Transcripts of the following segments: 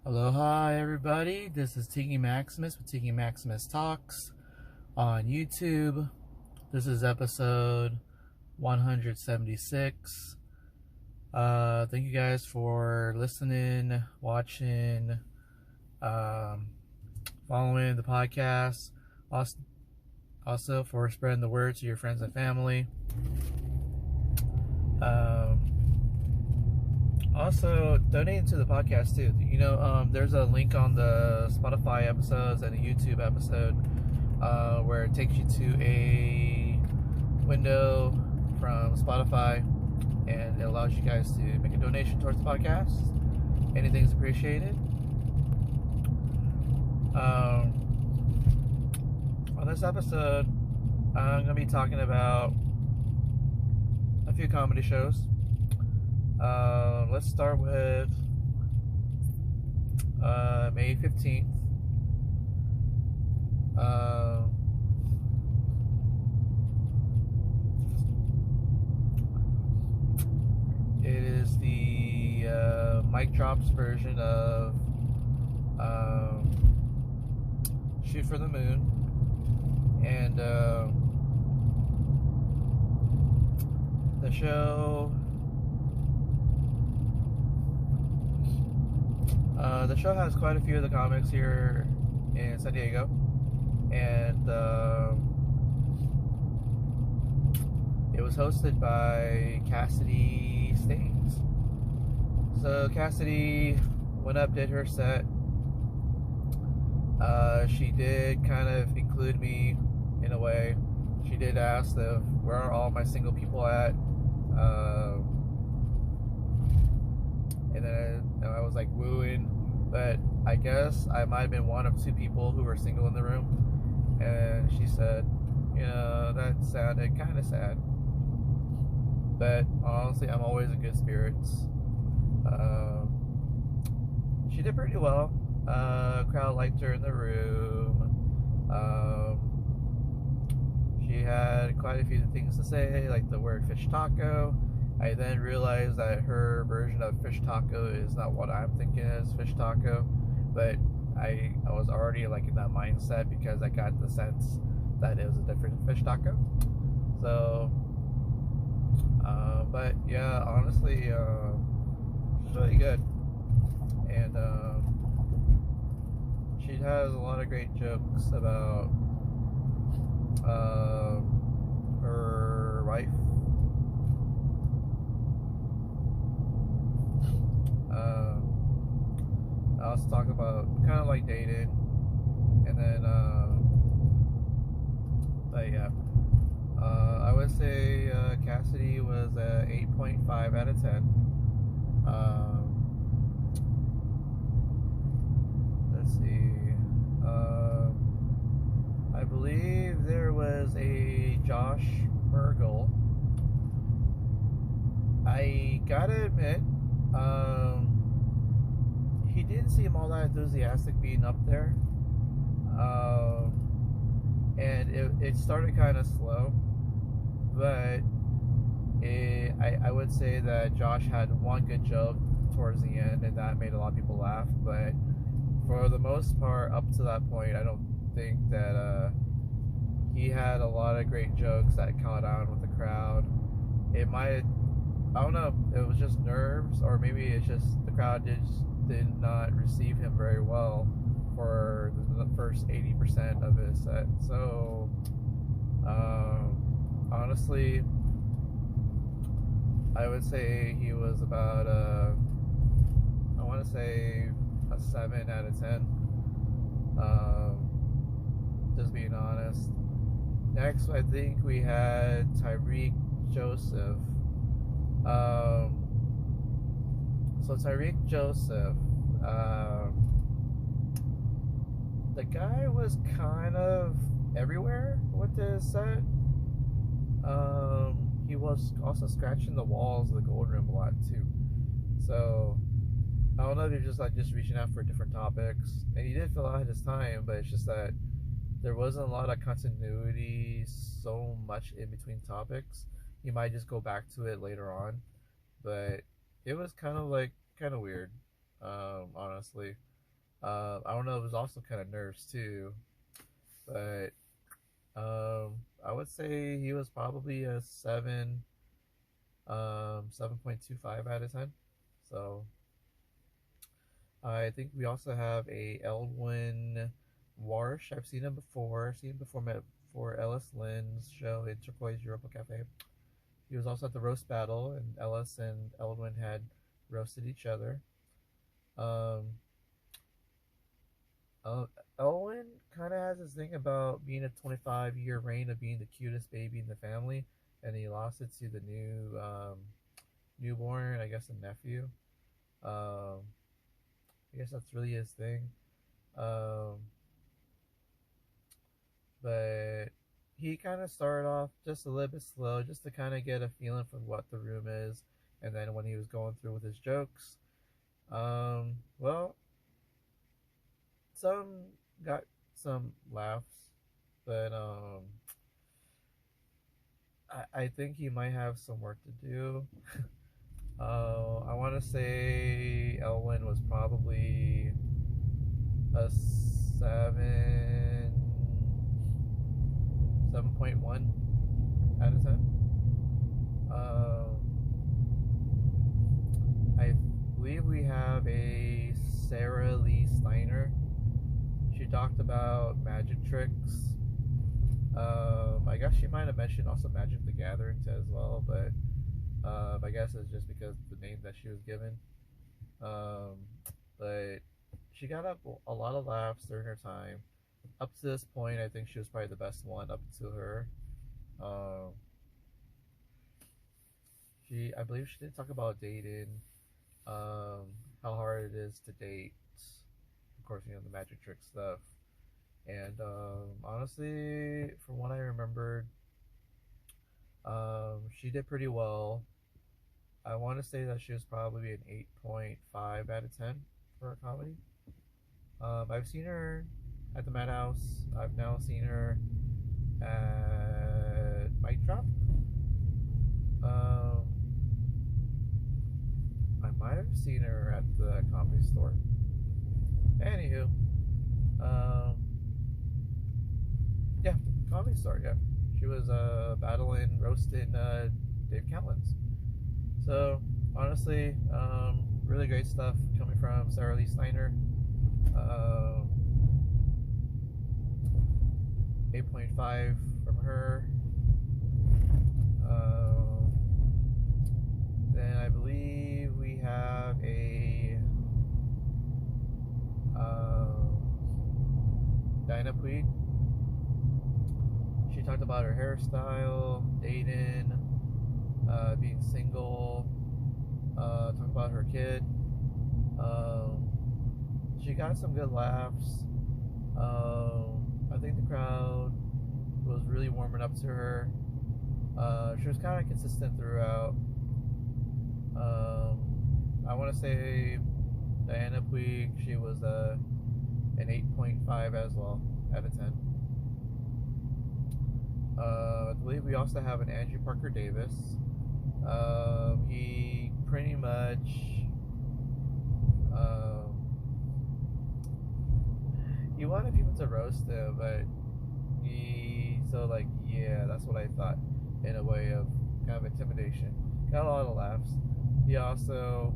Aloha everybody, this is Tiggy Maximus with Tiggy Maximus Talks on YouTube. This is episode 176. Thank you guys for listening, watching, following the podcast. Also for spreading the word to your friends and family. Also, donating to the podcast too. There's a link on the Spotify episodes and the YouTube episode where it takes you to a window from Spotify, and it allows you guys to make a donation towards the podcast. Anything's appreciated. On this episode, I'm going to be talking about a few comedy shows. Let's start with May 15th. It is the Mic Drops version of Shoot for the Moon. And the show... the show has quite a few of the comics here in San Diego, and it was hosted by Cassidy Staines. So Cassidy went up, did her set. She did kind of include me in a way. She did ask where are all my single people at, and then I was like wooing, but I guess I might have been one of two people who were single in the room. And she said, that sounded kind of sad, but honestly, I'm always in good spirits. She did pretty well. Crowd liked her in the room. She had quite a few things to say, like the word fish taco. I then realized that her version of fish taco is not what I'm thinking is fish taco, but I was already like in that mindset because I got the sense that it was a different fish taco. So, but yeah, honestly, she's really good, and she has a lot of great jokes about her wife. I also talk about kind of like dating, and then but yeah, I would say Cassidy was a 8.5 out of 10. Let's see. I believe there was a Josh Mergel. I gotta admit, he didn't seem all that enthusiastic being up there, and it started kind of slow, but I would say that Josh had one good joke towards the end, and that made a lot of people laugh. But for the most part, up to that point, I don't think that he had a lot of great jokes that caught on with the crowd. It might, I don't know, it was just nerves, or maybe it's just the crowd did not receive him very well for the first 80% of his set. So honestly, I would say he was about I want to say a 7 out of 10, just being honest. Next, I think we had Tyreek Joseph. So Tyreek Joseph, the guy was kind of everywhere with his set. He was also scratching the walls of the Gold Room a lot too. So I don't know if you're just reaching out for different topics, and he did fill out his time, but it's just that there wasn't a lot of continuity so much in between topics. You might just go back to it later on, but it was kind of weird, honestly. I don't know. It was also kind of nerves too, but I would say he was probably a 7.25 out of 10. So I think we also have a Elwin Warsh. I've seen him before. Seen him before for Ellis Lynn's show in Turquoise Europa Cafe. He was also at the roast battle, and Ellis and Elwin had roasted each other. Um, uh, Elwin kind of has this thing about being a 25-year reign of being the cutest baby in the family, and he lost it to the newborn, I guess, a nephew. Um, I guess that's really his thing. Um, but he kind of started off just a little bit slow, just to kind of get a feeling for what the room is. And then when he was going through with his jokes, well, some got some laughs, but I think he might have some work to do. I want to say Elwin was probably a 7.1 out of 10. I believe we have a Sarah Lee Steiner. She talked about magic tricks. I guess she might have mentioned also Magic the Gathering as well, but I guess it's just because the name that she was given. Um, but she got up a lot of laughs during her time. Up to this point, I think she was probably the best one up to her. Um, I believe she did talk about dating, um, how hard it is to date. Of course, the magic trick stuff. And honestly, from what I remembered, she did pretty well. I want to say that she was probably an 8.5 out of 10 for a comedy. I've seen her at the Madhouse. I've now seen her at Mic Drop. Um, I might have seen her at the Comedy Store. Anywho, um, yeah, Comedy Store. Yeah, she was battling, roasting Dave Callens. So honestly, really great stuff coming from Sarah Lee Steiner. 8.5 from her. Then I believe we have a Dinah Puig. She talked about her hairstyle, dating, being single, talked about her kid. She got some good laughs. I think the crowd was really warming up to her. She was kind of consistent throughout. I want to say Diana Puig, she was an 8.5 as well out of 10. I believe we also have an Andrew Parker Davis. He pretty much he wanted people to roast him, but yeah, that's what I thought in a way of kind of intimidation. Got a lot of laughs. He also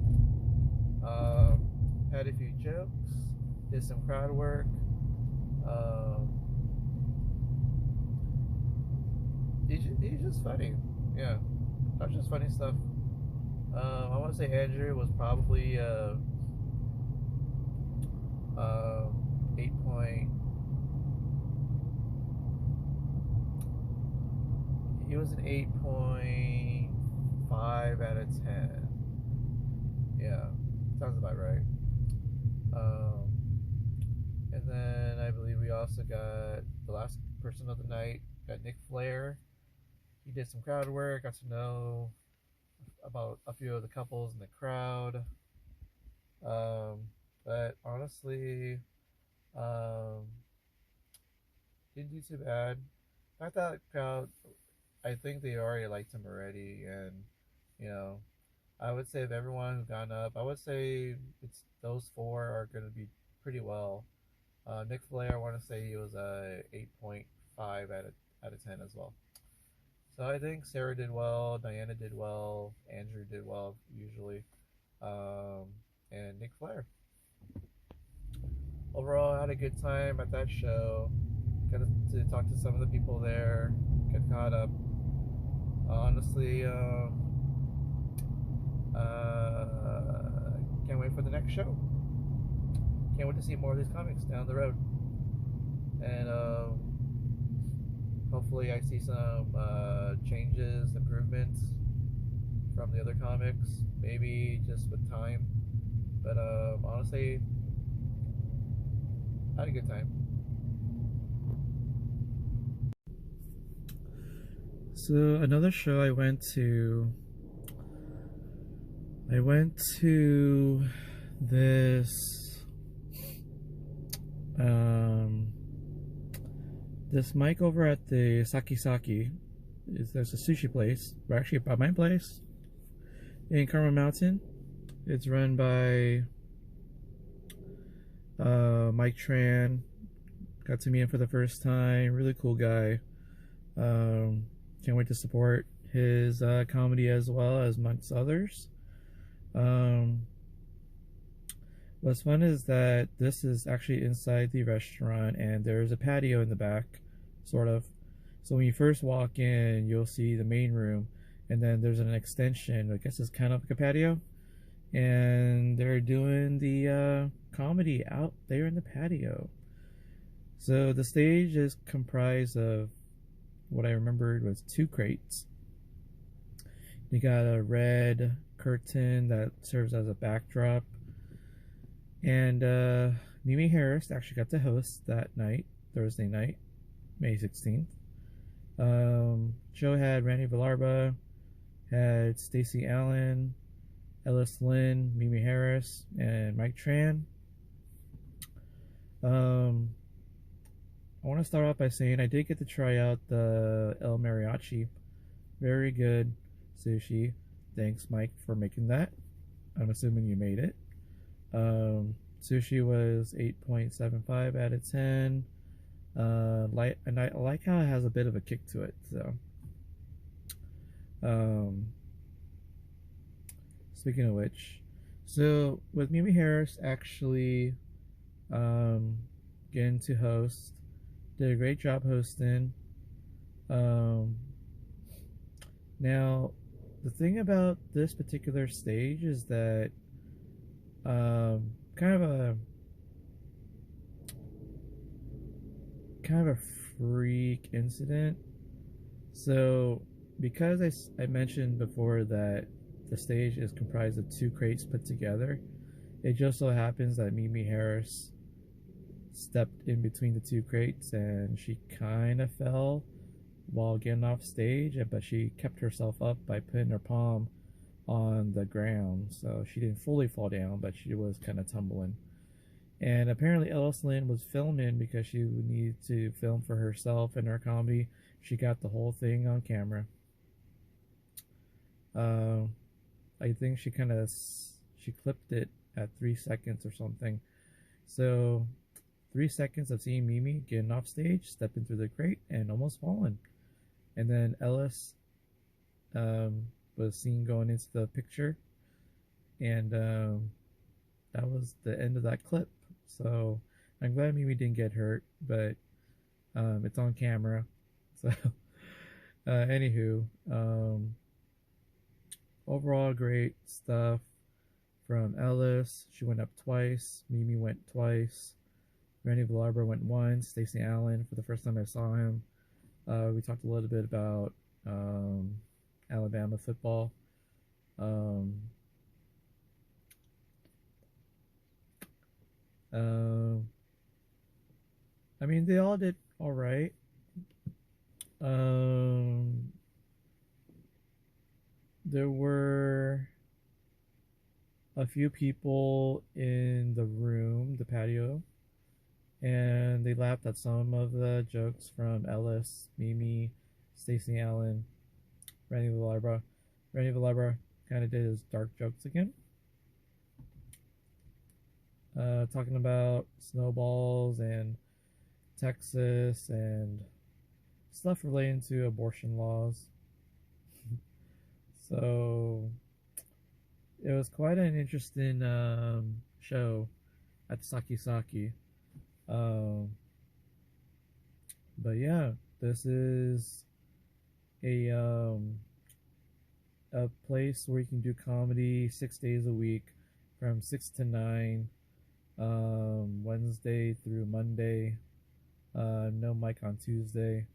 had a few jokes, did some crowd work. He's just funny. Yeah, not just funny stuff. I want to say Andrew was probably 8 point. He was an 8.5 out of 10. Yeah, sounds about right. And then I believe we also got the last person of the night, got Nick Flair. He did some crowd work, got to know about a few of the couples in the crowd. But honestly, um, didn't do too bad. I thought crowd, I think they already liked him already, and you know, I would say of everyone who gone up, I would say it's those four are going to be pretty well. Nick Flair, I want to say he was a 8.5 out of 10 as well. So I think Sarah did well, Diana did well, Andrew did well usually, um, and Nick Flair. Overall, I had a good time at that show. Got to talk to some of the people there, get caught up. Honestly, can't wait for the next show. Can't wait to see more of these comics down the road. And hopefully I see some changes, improvements from the other comics. Maybe just with time. But honestly, I had a good time. So another show I went to this this mic over at the Saki Saki. There's a sushi place, or actually by my place in Carmel Mountain. It's run by Mike Tran. Got to meet him for the first time. Really cool guy. Can't wait to support his comedy as well as amongst others. What's fun is that this is actually inside the restaurant and there's a patio in the back, sort of. So when you first walk in, you'll see the main room, and then there's an extension. I guess it's kind of like a patio, and they're doing the comedy out there in the patio. So the stage is comprised of what I remembered was 2 crates. You got a red curtain that serves as a backdrop, and Mimi Harris actually got to host that night, Thursday night, May 16th. Show had Randy Villarba, had Stacey Allen, Ellis Lynn, Mimi Harris, and Mike Tran. I want to start off by saying I did get to try out the El Mariachi. Very good sushi. Thanks, Mike, for making that. I'm assuming you made it. Sushi was 8.75 out of 10. And I like how it has a bit of a kick to it. So, speaking of which, so with Mimi Harris actually getting to host, did a great job hosting. Now, the thing about this particular stage is that kind of a freak incident. So because I mentioned before that the stage is comprised of 2 crates put together, it just so happens that Mimi Harris stepped in between the 2 crates and she kind of fell while getting off stage, but she kept herself up by putting her palm on the ground, so she didn't fully fall down, but she was kind of tumbling. And apparently Ellis Lynn was filming because she needed to film for herself and her comedy. She got the whole thing on camera. I think she clipped it at 3 seconds or something. So 3 seconds of seeing Mimi getting off stage, stepping through the crate, and almost falling. And then Ellis was seen going into the picture, and that was the end of that clip. So I'm glad Mimi didn't get hurt, but it's on camera. So anywho, overall great stuff from Ellis. She went up twice. Mimi went twice. Randy Villarba went once. Stacey Allen, for the first time I saw him. We talked a little bit about Alabama football. I mean, they all did all right. There were a few people in the room, the patio, and they laughed at some of the jokes from Ellis, Mimi, Stacey Allen, Randy Villarba. Randy Villarba kind of did his dark jokes again. talking about snowballs and Texas and stuff relating to abortion laws. So it was quite an interesting show at Saki Saki. Um, but yeah, this is a um, a place where you can do comedy 6 days a week from 6 to 9, Wednesday through Monday. No mic on Tuesday.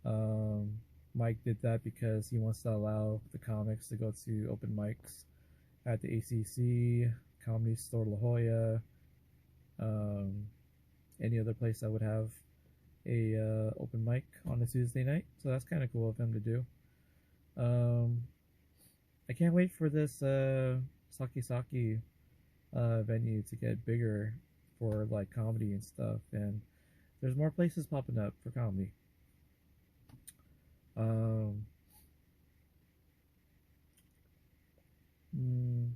Um, Mike did that because he wants to allow the comics to go to open mics at the ACC, Comedy Store La Jolla, um, any other place that would have a open mic on a Tuesday night. So that's kind of cool of him to do. Um, I can't wait for this Saki Saki venue to get bigger for like comedy and stuff. And there's more places popping up for comedy. Um, mm,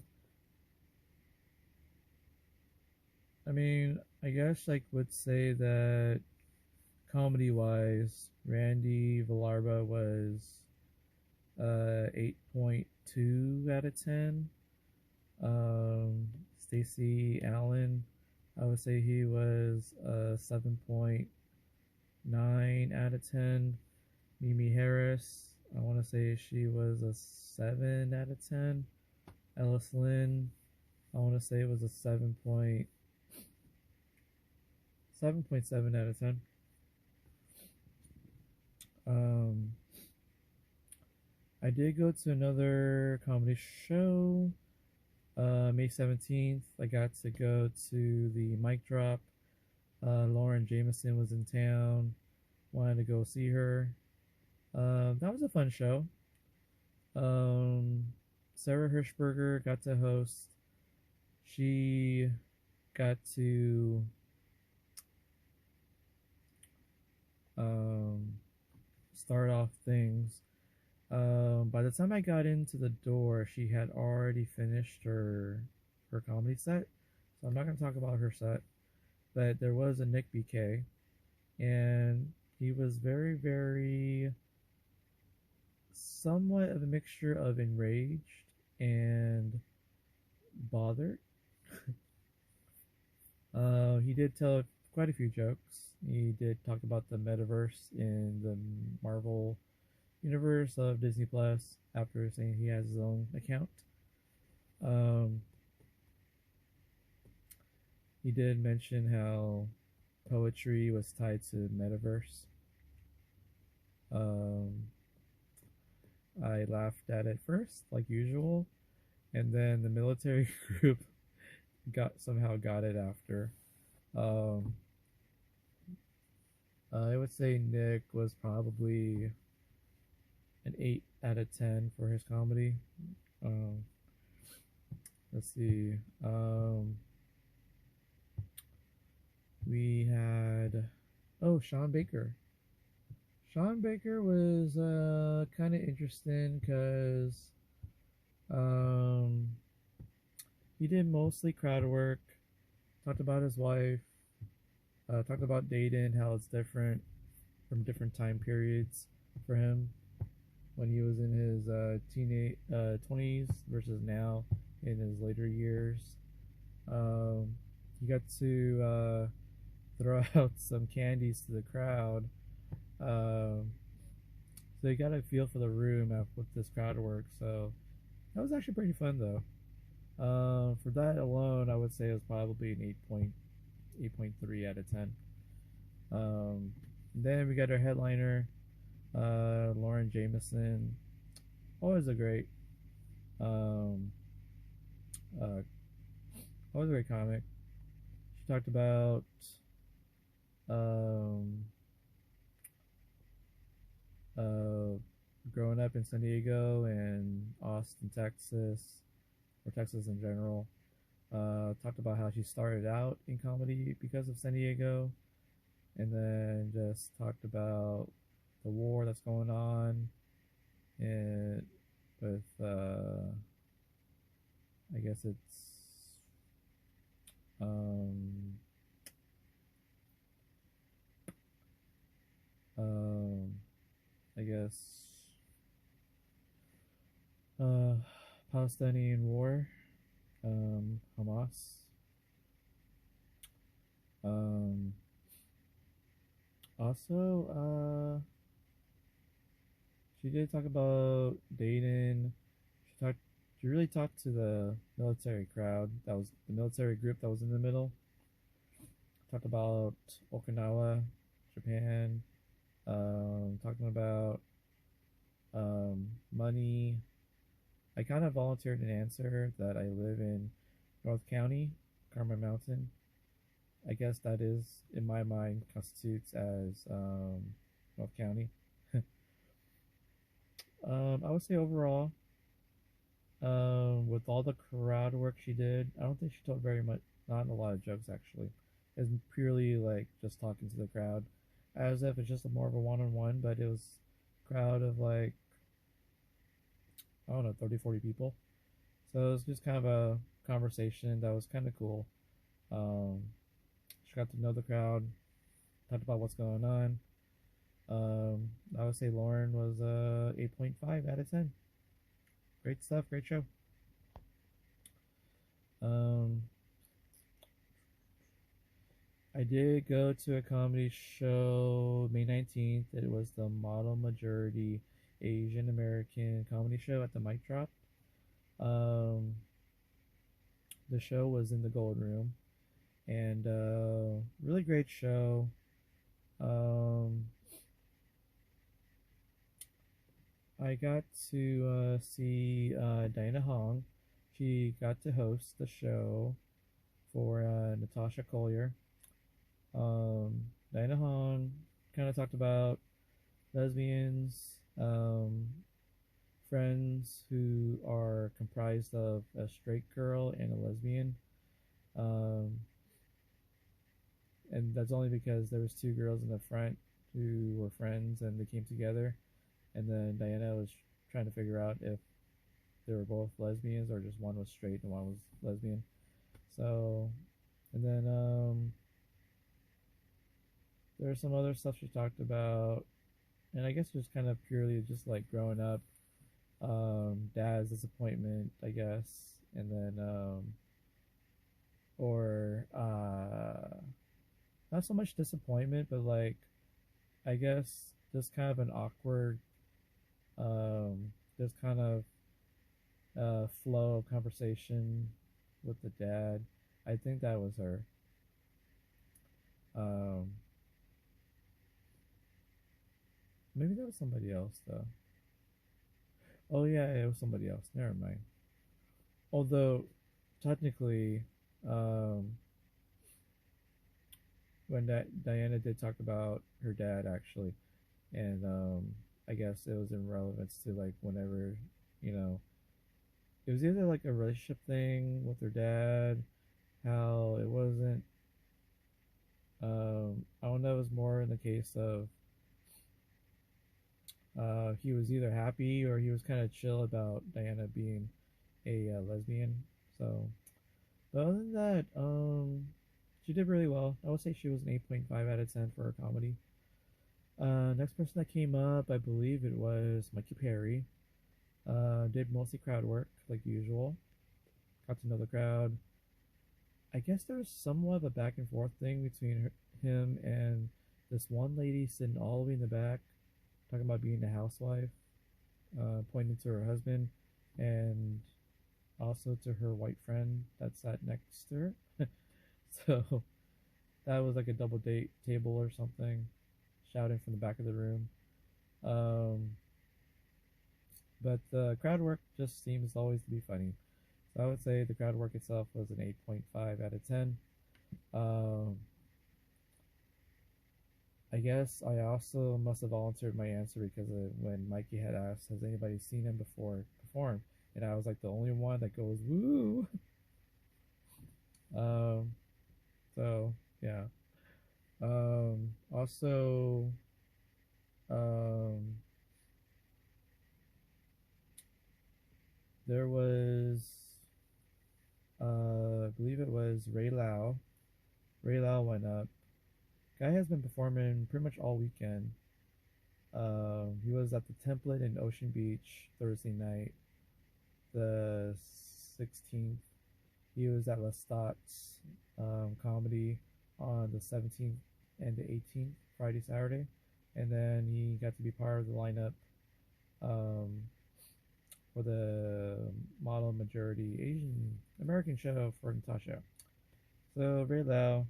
I mean, I guess I would say that comedy wise, Randy Villarba was 8.2 out of 10. Stacy Allen, I would say he was 7.9 out of 10. Mimi Harris, I want to say she was a 7 out of 10. Ellis Lynn, I want to say it was a 7.7 out of 10. I did go to another comedy show May 17th. I got to go to the mic drop. Lauren Jameson was in town. Wanted to go see her. That was a fun show. Sarah Hirschberger got to host. She got to start off things. By the time I got into the door, she had already finished her comedy set. So I'm not gonna talk about her set, but there was a Nick BK, and he was very, very somewhat of a mixture of enraged and bothered. He did tell quite a few jokes. He did talk about the metaverse in the Marvel universe of Disney Plus after saying he has his own account. Um, he did mention how poetry was tied to metaverse. Um, I laughed at it first, like usual, and then the military group somehow got it after. Um, I would say Nick was probably an 8 out of 10 for his comedy. Um, let's see. We had Sean Baker. Sean Baker was kind of interesting because he did mostly crowd work. Talked about his wife. Talked about dating, how it's different from different time periods for him when he was in his teenage 20s versus now in his later years. He got to throw out some candies to the crowd. So you got a feel for the room with this crowd work. So that was actually pretty fun though. For that alone, I would say it was probably an 8.3 out of 10. Then we got our headliner, Lauren Jameson. Always a great, um, uh, always a great comic. She talked about um, growing up in San Diego and Austin, Texas, or Texas in general. Talked about how she started out in comedy because of San Diego, and then just talked about the war that's going on, and with I guess it's Um, um, I guess uh, Palestinian war, Hamas. Um, also, she did talk about dating. She talked. She really talked to the military crowd. That was the military group that was in the middle. Talked about Okinawa, Japan. Talking about money. I kind of volunteered an answer that I live in North County, Carmel Mountain. I guess that is, in my mind, constitutes as North County. I would say overall, with all the crowd work she did, I don't think she told very much, not a lot of jokes actually. It's purely like just talking to the crowd, as if it's just more of a one on one, but it was a crowd of like, I don't know, 30, 40 people. So it was just kind of a conversation that was kind of cool. Um, she got to know the crowd, talked about what's going on. I would say Lauren was 8.5 out of 10. Great stuff, great show. Um, I did go to a comedy show May 19th. It was the Model Majority Asian American comedy show at the Mic Drop. Um, the show was in the Gold Room, and really great show. Um, I got to see Diana Hong. She got to host the show for Natasha Collier. Diana Hong kind of talked about lesbians, friends who are comprised of a straight girl and a lesbian. Um, and that's only because there was two girls in the front who were friends and they came together. And then Diana was trying to figure out if they were both lesbians or just one was straight and one was lesbian. So, and then there's some other stuff she talked about, and I guess just kind of purely just like growing up, dad's disappointment, I guess, and then or not so much disappointment, but like I guess just kind of an awkward, just kind of flow of conversation with the dad. I think that was her. Um, maybe that was somebody else though. Oh yeah, it was somebody else. Never mind. Although technically, um, when that Diana did talk about her dad actually, and I guess it was in relevance to like whenever, you know, it was either like a relationship thing with her dad, how it wasn't. I don't know. It was more in the case of he was either happy or he was kind of chill about Diana being a lesbian. So, but other than that, she did really well. I would say she was an 8.5 out of 10 for her comedy. Next person that came up, I believe it was Mikey Perry. Did mostly crowd work, like usual. Got to know the crowd. I guess there was somewhat of a back and forth thing between him and this one lady sitting all the way in the back, talking about being a housewife, pointing to her husband, and also to her white friend that sat next to her. So that was like a double date table or something, shouting from the back of the room. Um, but the crowd work just seems always to be funny. So I would say the crowd work itself was an 8.5 out of 10. Um, I guess I also must have volunteered my answer because when Mikey had asked, "Has anybody seen him before perform?" and I was like the only one that goes "woo." Um, so yeah. Also, um, there was, I believe it was was Ray Lau. Ray Lau went up. Guy has been performing pretty much all weekend. He was at the Template in Ocean Beach Thursday night, the 16th. He was at Lestat's comedy on the 17th and the 18th, Friday, Saturday. And then he got to be part of the lineup um, for the model majority Asian American show for Natasha. So Ray Lau,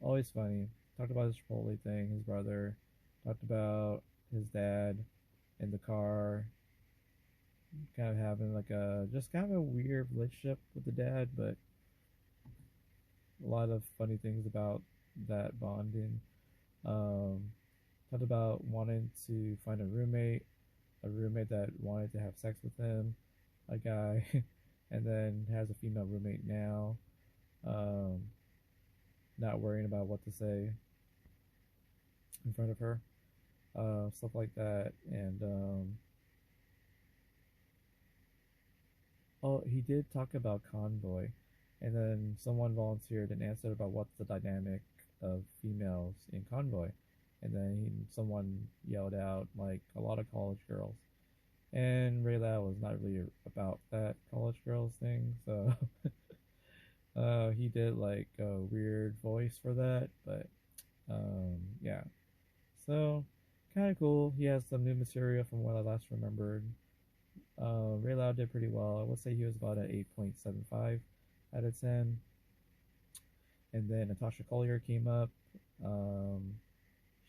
always funny. Talked about his Chipotle thing, his brother. Talked about his dad in the car, kind of having like a just kind of a weird relationship with the dad, but a lot of funny things about that bonding. Um, Talked about wanting to find a roommate that wanted to have sex with him, a guy, and then has a female roommate now. Um, Not worrying about what to say in front of her, stuff like that. And oh, he did talk about Convoy, and then someone volunteered and answered about what's the dynamic of females in Convoy, and then someone yelled out like a lot of college girls, and Ray Lau was not really about that college girls thing, so he did like a weird voice for that, but yeah, so kind of cool. He has some new material from what I last remembered. Ray Lau did pretty well. I would say he was about an 8.75 out of 10. And then Natasha Collier came up. Um,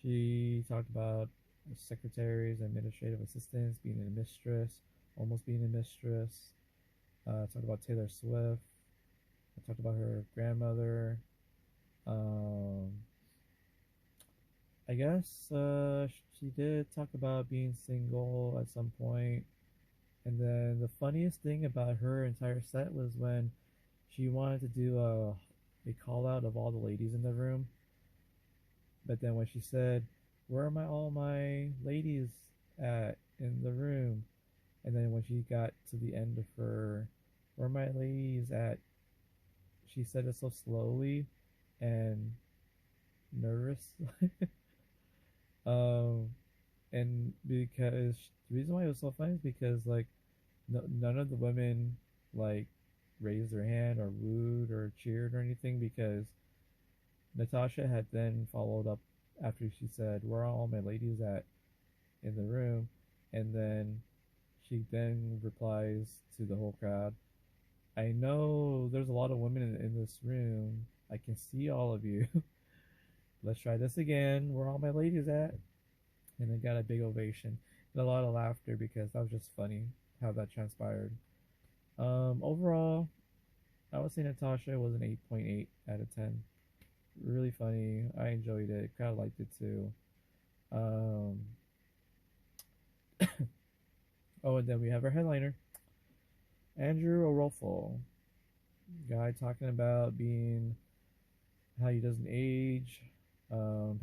she talked about secretaries, administrative assistants, being a mistress, almost being a mistress. Talked about Taylor Swift. I talked about her grandmother. Um, I guess she did talk about being single at some point. And then the funniest thing about her entire set was when she wanted to do a call out of all the ladies in the room. But then when she said, "Where are all my ladies at in the room?" And then when she got to the end of her, "Where are my ladies at?" she said it so slowly and nervous. um, and because the reason why it was so funny is because like none of the women like raised their hand or wooed or cheered or anything, because Natasha had then followed up after she said, "Where are all my ladies at in the room?" And then she then replies to the whole crowd, "I know there's a lot of women in this room. I can see all of you. Let's try this again. Where are all my ladies at?" And then got a big ovation and a lot of laughter because that was just funny how that transpired. Overall, I would say Natasha was an 8.8 out of 10. Really funny. I enjoyed it. Kind of liked it too. Um, oh, and then we have our headliner, Andrew Orolfo. Guy talking about being how he doesn't age.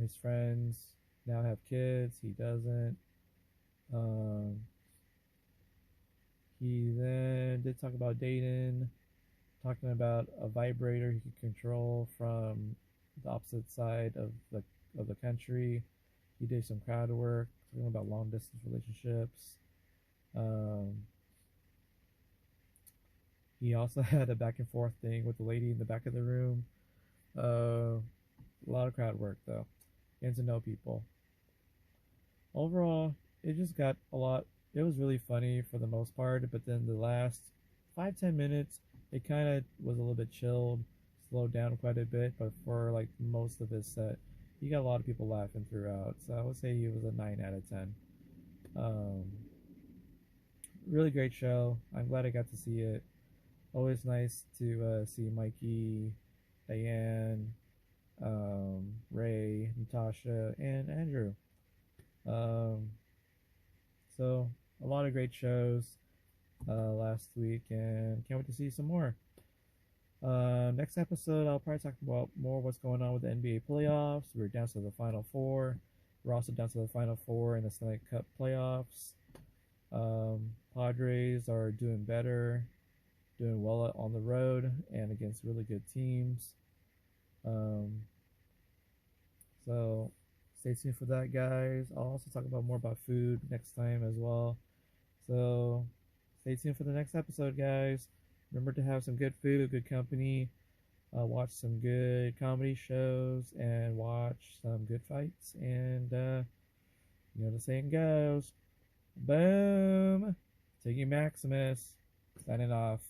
His friends now have kids. He doesn't. Um, he then did talk about dating, talking about a vibrator he could control from the opposite side of the country. He did some crowd work, talking about long distance relationships. Um, he also had a back and forth thing with the lady in the back of the room. A lot of crowd work though, getting to know people. Overall, it just got a lot. It was really funny for the most part, but then the last 5-10 minutes, it kind of was a little bit chilled, slowed down quite a bit. But for like most of his set, he got a lot of people laughing throughout. So I would say he was a 9 out of 10. Um, Really great show. I'm glad I got to see it. Always nice to see Mikey, Diane, Ray, Natasha, and Andrew. Um, so a lot of great shows last week, and can't wait to see some more. Next episode, I'll probably talk about more what's going on with the NBA playoffs. We're down to the Final Four. We're also down to the Final Four in the Stanley Cup playoffs. Padres are doing better. doing well on the road and against really good teams. Um, so stay tuned for that, guys. I'll also talk about more about food next time as well. So stay tuned for the next episode, guys. Remember to have some good food, good company, watch some good comedy shows, and watch some good fights. And you know the saying goes, boom! Tiggy Maximus signing off.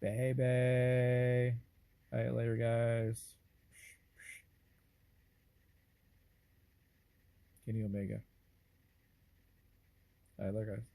Baby. Alright, later, guys. Kenny Omega. Alright, later, guys.